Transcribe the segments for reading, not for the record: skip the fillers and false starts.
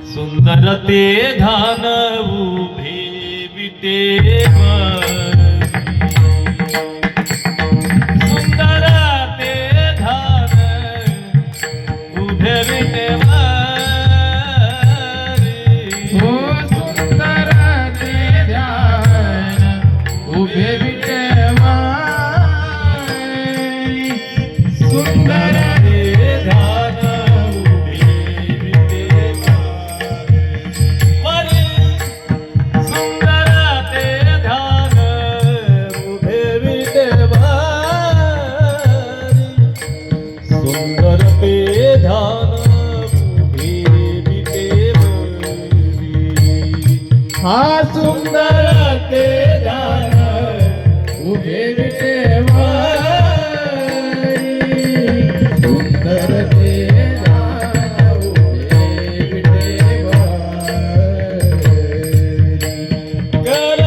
सुंदर ते धान उभे विटेवर, सुंदर ते धान उभे विटेवर, हो सुंदर ते ध्यान उभे विटेवर, सुंदर ते धान उभे विटेवर, सुंदर ते धान उभे विटेवर, सुंदर ते धान उभे विटेवर, हा सुंदर ते ध्यान उभे विटेवर, सुंदर ते ध्यान उभे विटेवर, कर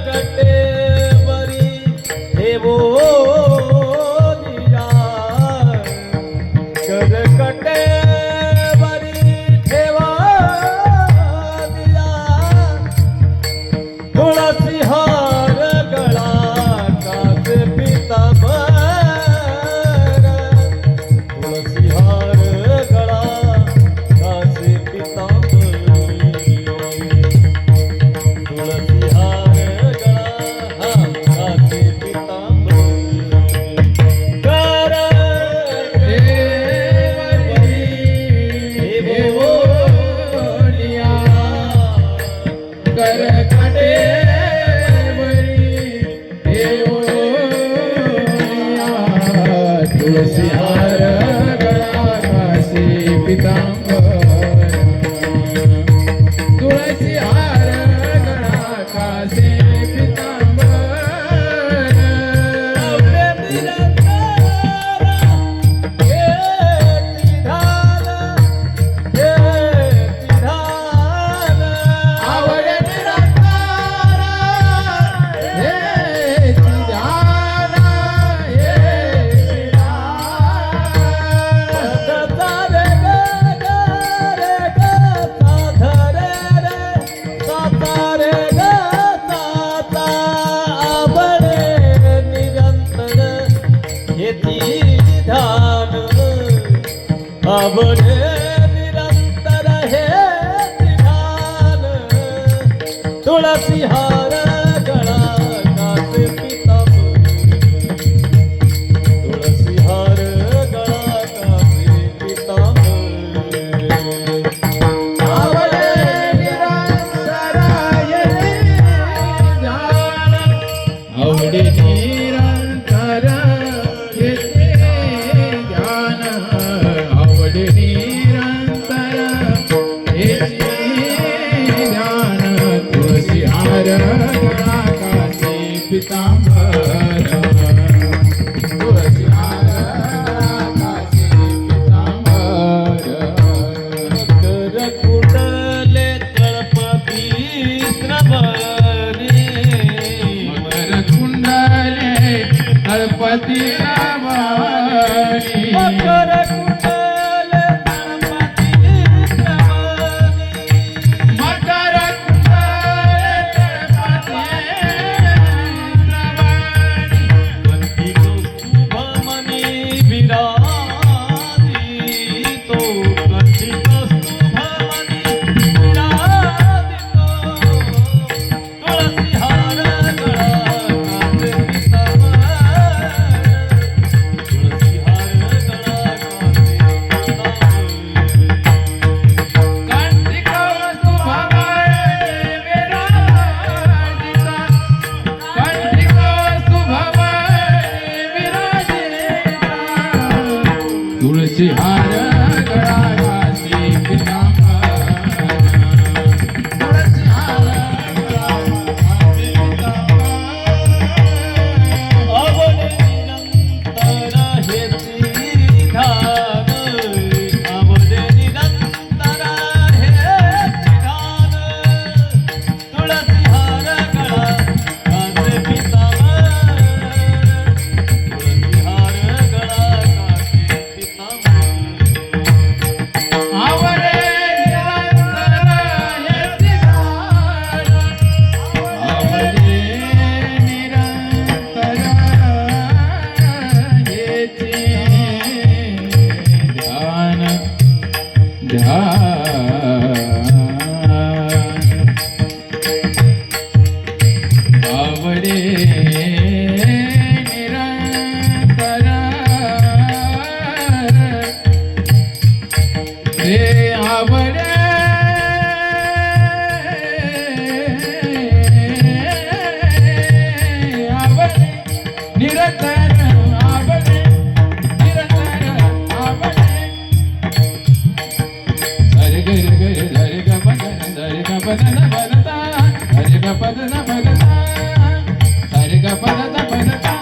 कटेवरी ठेवो निया, कर कटेवरी ठेवा निया, तुळसी हार गळा कास पितांबर, तुळसी हार गळा कास पितांबर, तुळसी हार गळा कासे पितांबर, कर देवरी देवोनिया, कर कटेवरी देवोनिया, तुळसी हार गळा कासी पितांबर, तुळसी हार गळा कासी पितांबर, आवडे निरंतर हे तिधान, हे तिधान, आवडे निरंतर हे ध्यान, हे आवडे निरंतर हे तिधान, तुळसी हार गळा कास पितांबर, तुळसी हार गळा कास पितांबर, आवडे निरंतर हे ध्यान, आवडे निरंतर हे ध्यान, आवडे निरंतर हे ध्यान, तुळसी हार गळा कासी पितांबर, तुळसी हार गळा कासी पितांबर, कर कुंडले तळपती श्रवणी, मकर कुंडले तळपती श्रावणी, मकर कुंडले तळपती श्रवणी, मकर कुंडले तळपती श्रावणी, वंती कौस्तुभमणी विराजितो, वंती कौस्तुभमणी विराजितो, तुळसी हार गळा कास पितांबर, पद न पदता रे ग पद न पदता रे ग पद न पदता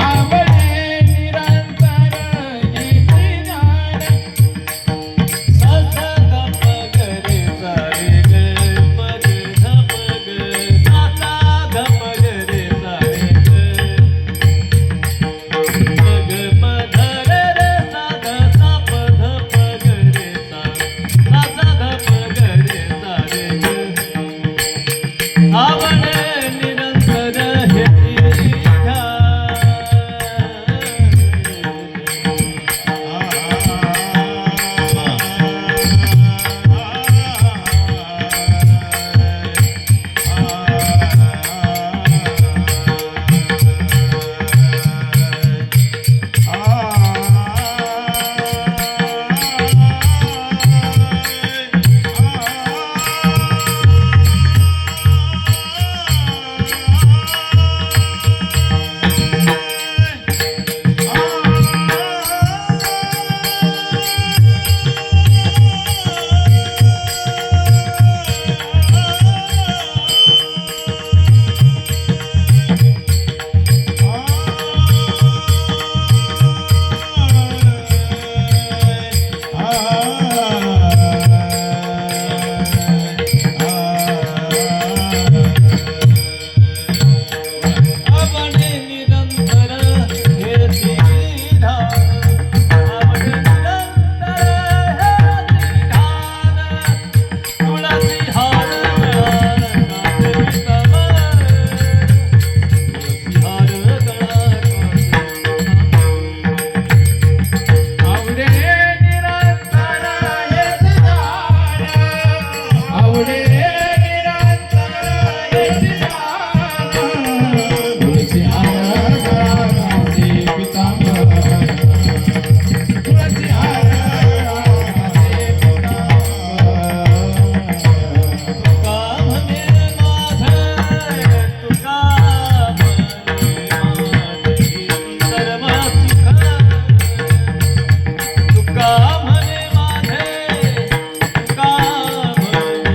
आवडे निरंतर येती ज्ञान सा सा ग प ग रे सा रे ग प ग ध प ग सा सा ग प ग रे सा रे ग प ग प ध रे रे सा ग सा प ध प ग रे सा सा सा ग प ग रे सा रे ग आवडे निरंतर हेती ध्यान आवडे निरंतर हेती ध्यान आवडे निरंतर हेती ध्यान तुळसी हार कांदे तव तुळसी हार आवडे निरंतर येती ज्ञान आवडे निरंतर येती ज्ञान तुळसी हार गळाचे पितांबर तुळसी हार गळाचे तुका म्हणे माझे तुका म्हणे माझे हेती सर्व सुख तुका म्हणे माझे तुका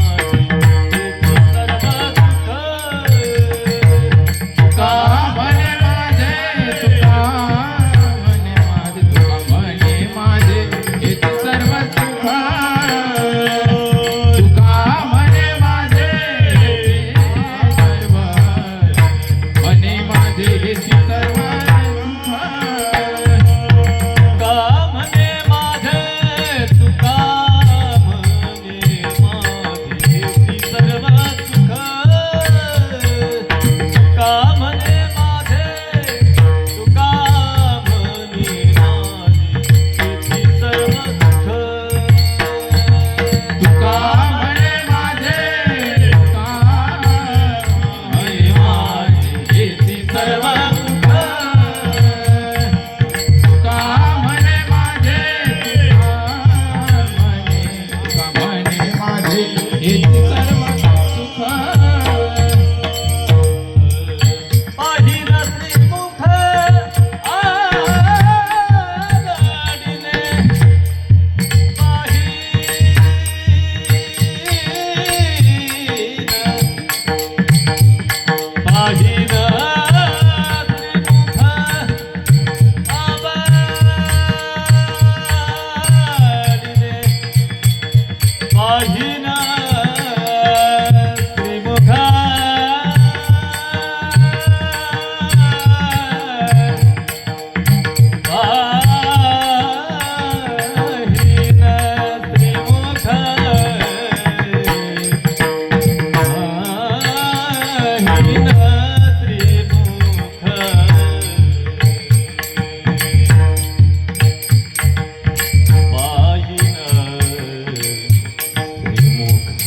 म्हणे माझे तुका म्हणे माझे हेती सर्व सुख तुका म्हणे माझे सर्व म्हणे माझे हेती सर्व तुका म्हणे माझे तुका म्हणे माझे हेती सर्व सुख तुका म्हणे माझे तुका म्हणे माझे हेती सर्व सुख तुका म्हणे माझे तुका म्हणे माझे हेती सर्व सुख तुका म्हणे माझे तुका म्हणे माझे हेती सर्व सुख पाहिन श्रीमुख आघाडीने पाहिन श्रीमुख आघाडीने पाहिन श्रीमुख पाहिन श्रीमुख पाहिन श्रीमुख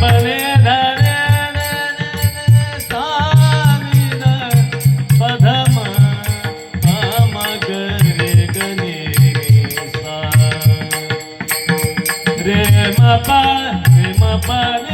पने धरे सा नि ध प ध म म ग रे ग नि सा रे म प